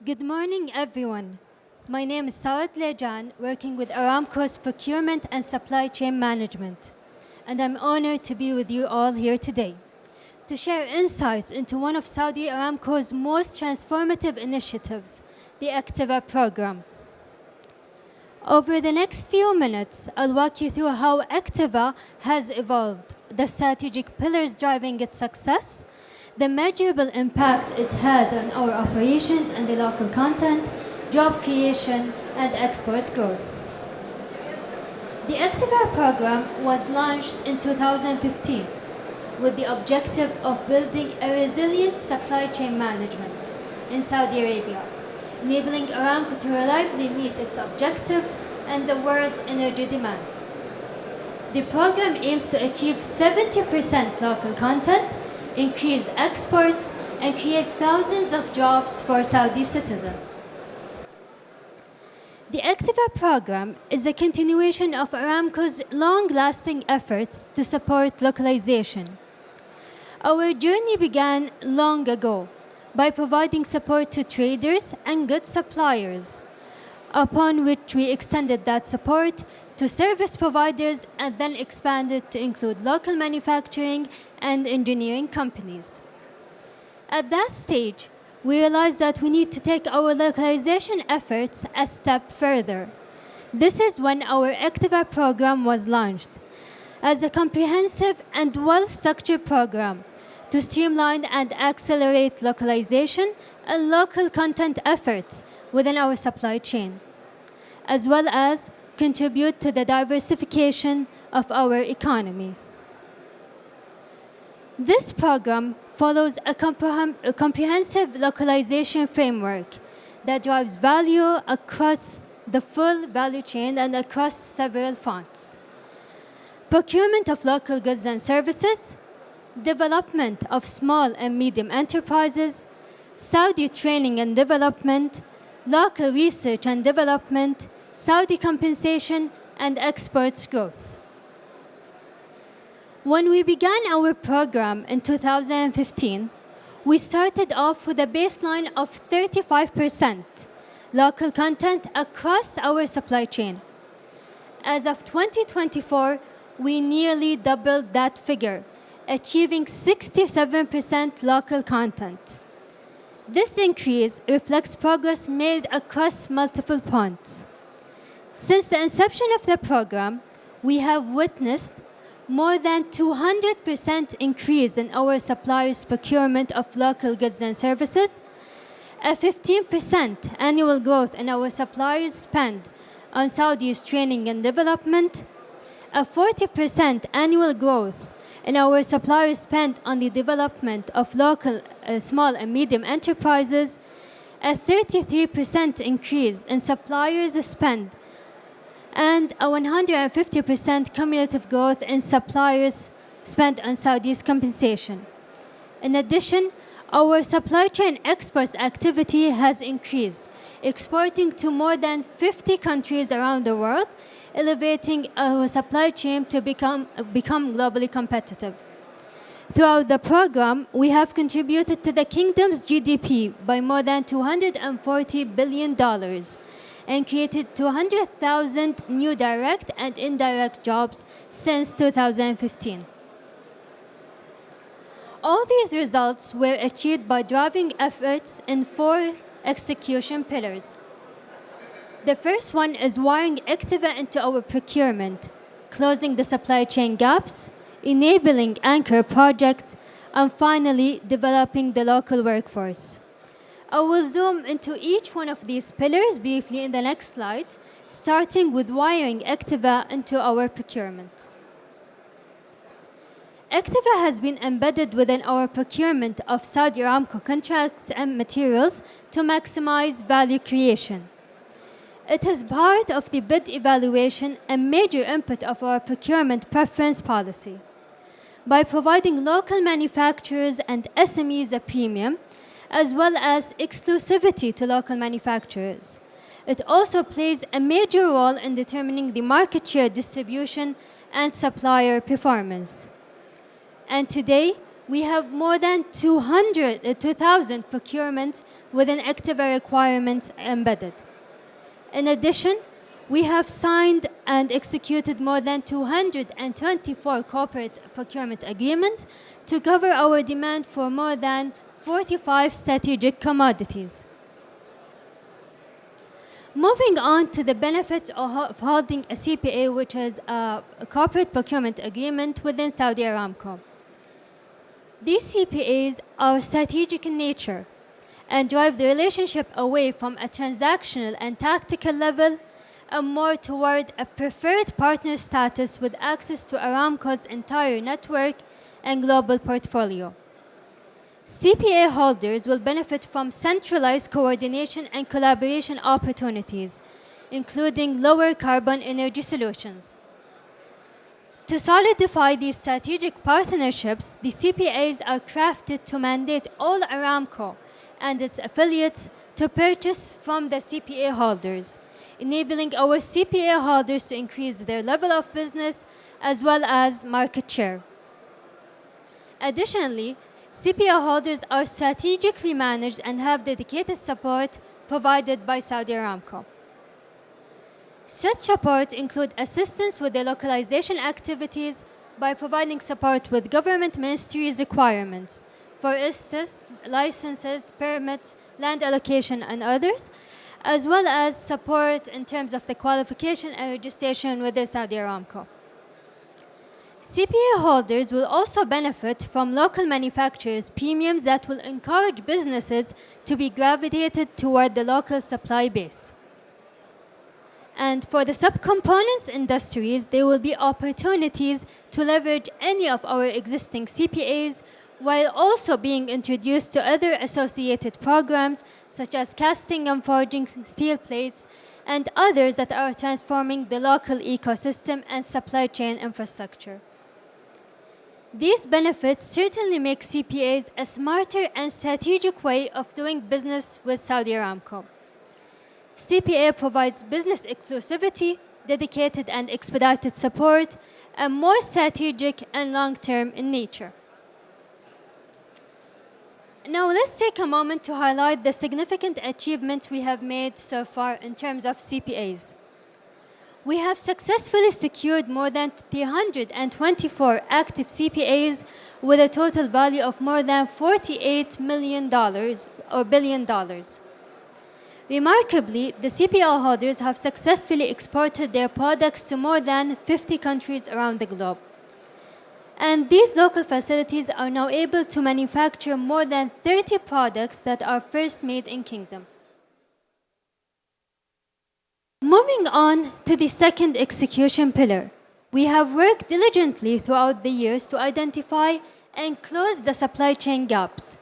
Good morning, everyone. My name is Sara Dolaijan, working with Aramco's Procurement and Supply Chain Management. And I'm honored to be with you all here today to share insights into one of Saudi Aramco's most transformative initiatives, the iktva program. Over the next few minutes, I'll walk you through how iktva has evolved, the strategic pillars driving its success, the measurable impact it had on our operations and the local content, job creation, and export growth. The iktva program was launched in 2015 with the objective of building a resilient supply chain management in Saudi Arabia, enabling Aramco to reliably meet its objectives and the world's energy demand. The program aims to achieve 70% local content, increase exports, and create thousands of jobs for Saudi citizens. The iktva program is a continuation of Aramco's long-lasting efforts to support localization. Our journey began long ago by providing support to traders and goods suppliers, upon which we extended that support to service providers and then expanded to include local manufacturing and engineering companies. At that stage, we realized that we need to take our localization efforts a step further. This is when our iktva program was launched as a comprehensive and well-structured program to streamline and accelerate localization and local content efforts within our supply chain, as well as contribute to the diversification of our economy. This program follows a comprehensive localization framework that drives value across the full value chain and across several fronts: procurement of local goods and services, development of small and medium enterprises, Saudi training and development, local research and development, Saudi compensation, and exports growth. When we began our program in 2015, we started off with a baseline of 35% local content across our supply chain. As of 2024, we nearly doubled that figure, achieving 67% local content. This increase reflects progress made across multiple fronts. Since the inception of the program, we have witnessed more than 200% increase in our suppliers' procurement of local goods and services, a 15% annual growth in our suppliers' spend on Saudi's training and development, a 40% annual growth in our suppliers' spend on the development of local small and medium enterprises, a 33% increase in suppliers' spend, and a 150% cumulative growth in suppliers' spend on Saudi's compensation. In addition, our supply chain exports activity has increased, exporting to more than 50 countries around the world, elevating our supply chain to become globally competitive. Throughout the program, we have contributed to the kingdom's GDP by more than $240 billion and created 200,000 new direct and indirect jobs since 2015. All these results were achieved by driving efforts in 4 execution pillars. The first one is wiring iktva into our procurement, closing the supply chain gaps, enabling anchor projects, and finally developing the local workforce. I will zoom into each one of these pillars briefly in the next slides, starting with wiring iktva into our procurement. Iktva has been embedded within our procurement of Saudi Aramco contracts and materials to maximize value creation. It is part of the bid evaluation and major input of our procurement preference policy. By providing local manufacturers and SMEs a premium, as well as exclusivity to local manufacturers, it also plays a major role in determining the market share distribution and supplier performance. And today, we have more than 2,000 procurements within iktva requirements embedded. In addition, we have signed and executed more than 224 corporate procurement agreements to cover our demand for more than 45 strategic commodities. Moving on to the benefits of holding a CPA, which is a corporate procurement agreement within Saudi Aramco. These CPAs are strategic in nature and drive the relationship away from a transactional and tactical level and more toward a preferred partner status with access to Aramco's entire network and global portfolio. CPA holders will benefit from centralized coordination and collaboration opportunities, including lower carbon energy solutions. To solidify these strategic partnerships, the CPAs are crafted to mandate all Aramco and its affiliates to purchase from the CPA holders, enabling our CPA holders to increase their level of business as well as market share. Additionally, CPA holders are strategically managed and have dedicated support provided by Saudi Aramco. Such support include assistance with the localization activities by providing support with government ministries' requirements, for instance, licenses, permits, land allocation, and others, as well as support in terms of the qualification and registration with the Saudi Aramco. CPA holders will also benefit from local manufacturers' premiums that will encourage businesses to be gravitated toward the local supply base. And for the subcomponents industries, there will be opportunities to leverage any of our existing CPAs while also being introduced to other associated programs such as casting and forging steel plates and others that are transforming the local ecosystem and supply chain infrastructure. These benefits certainly make CPAs a smarter and strategic way of doing business with Saudi Aramco. CPA provides business exclusivity, dedicated and expedited support, and more strategic and long-term in nature. Now let's take a moment to highlight the significant achievements we have made so far in terms of CPAs. We have successfully secured more than 324 active CPAs with a total value of more than $48 million or billion dollars. Remarkably, the CPA holders have successfully exported their products to more than 50 countries around the globe. And these local facilities are now able to manufacture more than 30 products that are first made in Kingdom. Moving on to the second execution pillar, we have worked diligently throughout the years to identify and close the supply chain gaps.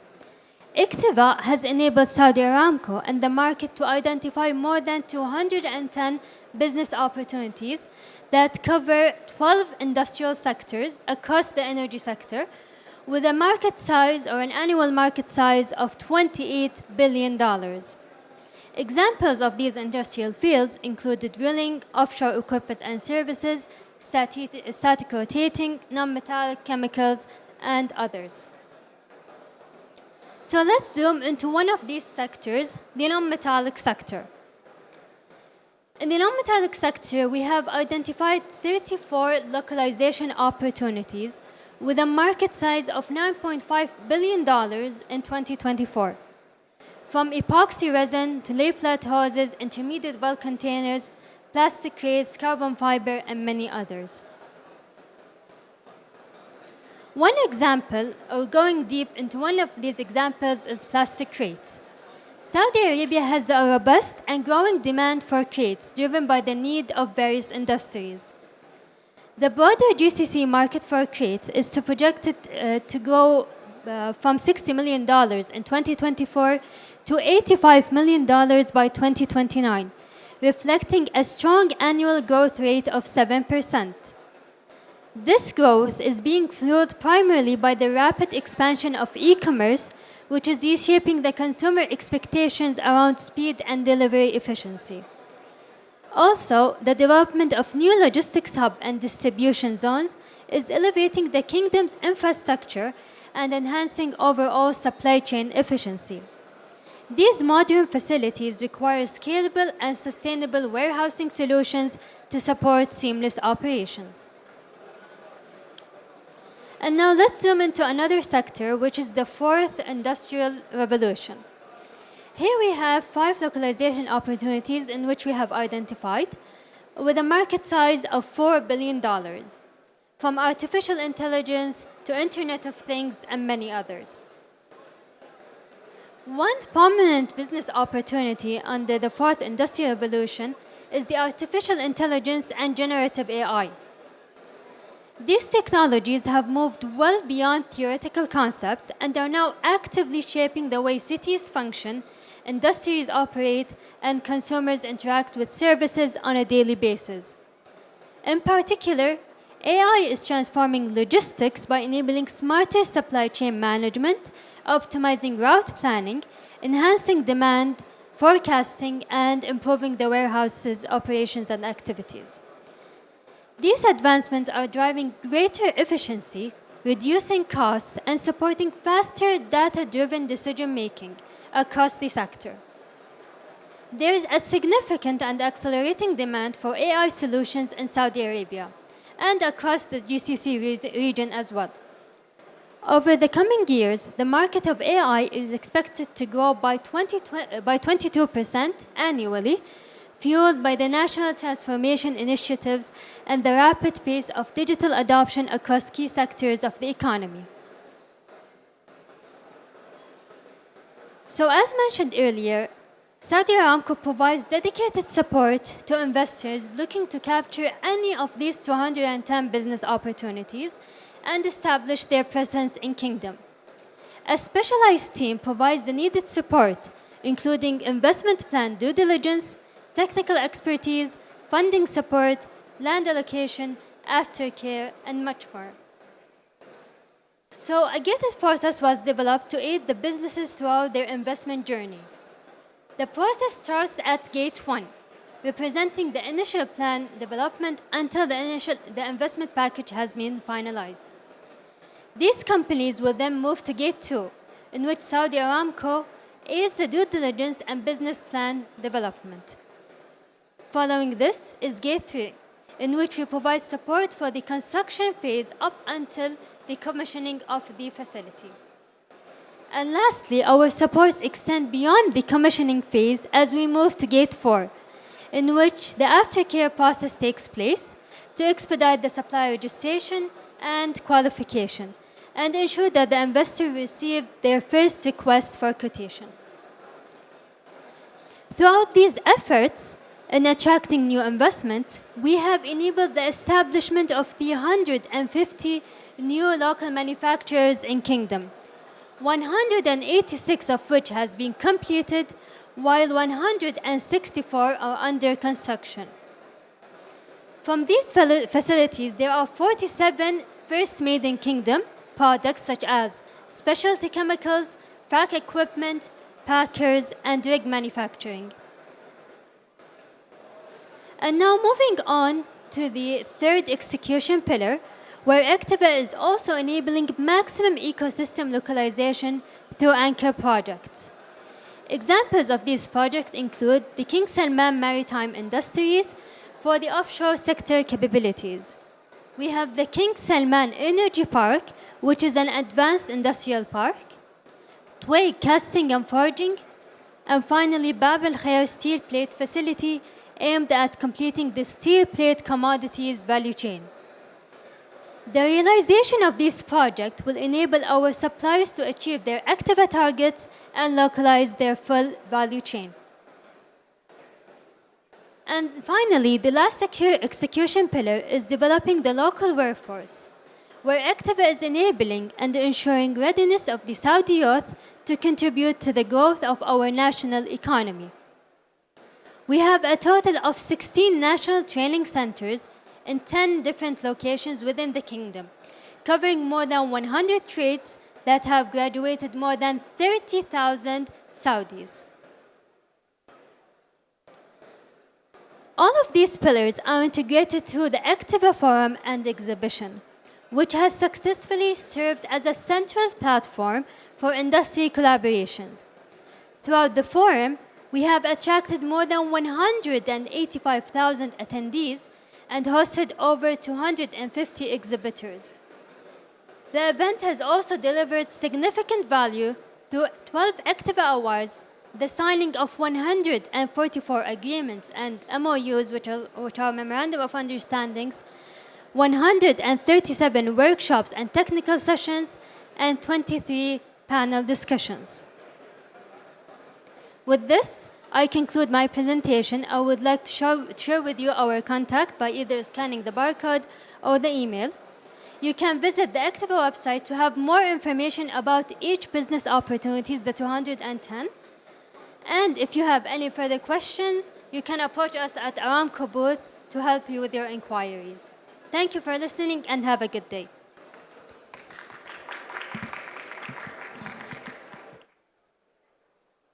Iktva has enabled Saudi Aramco and the market to identify more than 210 business opportunities that cover 12 industrial sectors across the energy sector with a market size or an annual market size of $28 billion. Examples of these industrial fields include drilling, offshore equipment and services, static rotating, non-metallic chemicals, and others. So let's zoom into one of these sectors, the non-metallic sector. In the non-metallic sector, we have identified 34 localization opportunities with a market size of $9.5 billion in 2024. From epoxy resin to lay-flat hoses, intermediate bulk containers, plastic crates, carbon fiber, and many others. One example, or going deep into one of these examples, is plastic crates. Saudi Arabia has a robust and growing demand for crates driven by the need of various industries. The broader GCC market for crates is projected to grow from $60 million in 2024 to $85 million by 2029, reflecting a strong annual growth rate of 7%. This growth is being fueled primarily by the rapid expansion of e-commerce, which is reshaping the consumer expectations around speed and delivery efficiency. Also, the development of new logistics hub and distribution zones is elevating the kingdom's infrastructure and enhancing overall supply chain efficiency. These modern facilities require scalable and sustainable warehousing solutions to support seamless operations. And now let's zoom into another sector, which is the fourth industrial revolution. Here we have 5 localization opportunities in which we have identified, with a market size of $4 billion, from artificial intelligence to Internet of Things and many others. One prominent business opportunity under the fourth industrial revolution is the artificial intelligence and generative AI. These technologies have moved well beyond theoretical concepts and are now actively shaping the way cities function, industries operate, and consumers interact with services on a daily basis. In particular, AI is transforming logistics by enabling smarter supply chain management, optimizing route planning, enhancing demand forecasting, and improving the warehouse's operations and activities. These advancements are driving greater efficiency, reducing costs, and supporting faster data-driven decision-making across the sector. There is a significant and accelerating demand for AI solutions in Saudi Arabia and across the GCC region as well. Over the coming years, the market of AI is expected to grow by 22% annually, fueled by the national transformation initiatives and the rapid pace of digital adoption across key sectors of the economy. So as mentioned earlier, Saudi Aramco provides dedicated support to investors looking to capture any of these 210 business opportunities and establish their presence in Kingdom. A specialized team provides the needed support, including investment plan due diligence, technical expertise, funding support, land allocation, aftercare, and much more. So a gated process was developed to aid the businesses throughout their investment journey. The process starts at Gate 1, representing the initial plan development until the investment package has been finalized. These companies will then move to Gate 2, in which Saudi Aramco aids the due diligence and business plan development. Following this is Gate 3, in which we provide support for the construction phase up until the commissioning of the facility. And lastly, our supports extend beyond the commissioning phase as we move to Gate 4, in which the aftercare process takes place to expedite the supply registration and qualification, and ensure that the investor received their first request for quotation. Throughout these efforts in attracting new investments, we have enabled the establishment of 350 new local manufacturers in Kingdom, 186 of which has been completed, while 164 are under construction. From these facilities, there are 47 first made in Kingdom products such as specialty chemicals, frac equipment, packers, and rig manufacturing. And now moving on to the third execution pillar, where iktva is also enabling maximum ecosystem localization through anchor projects. Examples of these projects include the King Salman Maritime Industries for the offshore sector capabilities. We have the King Salman Energy Park, which is an advanced industrial park, Twig Casting and Forging, and finally Bab al Khair Steel Plate Facility aimed at completing the steel plate commodities value chain. The realization of this project will enable our suppliers to achieve their iktva targets and localize their full value chain. And finally, the last execution pillar is developing the local workforce, where iktva is enabling and ensuring readiness of the Saudi youth to contribute to the growth of our national economy. We have a total of 16 national training centers in 10 different locations within the kingdom, covering more than 100 trades that have graduated more than 30,000 Saudis. All of these pillars are integrated through the iktva Forum and Exhibition, which has successfully served as a central platform for industry collaborations. Throughout the forum, we have attracted more than 185,000 attendees and hosted over 250 exhibitors. The event has also delivered significant value through 12 iktva awards, the signing of 144 agreements and MOUs, which are Memorandum of Understandings, 137 workshops and technical sessions, and 23 panel discussions. With this, I conclude my presentation. I would like to share with you our contact by either scanning the barcode or the email. You can visit the iktva website to have more information about each business opportunities, the 210. And if you have any further questions, you can approach us at Aramco booth to help you with your inquiries. Thank you for listening and have a good day.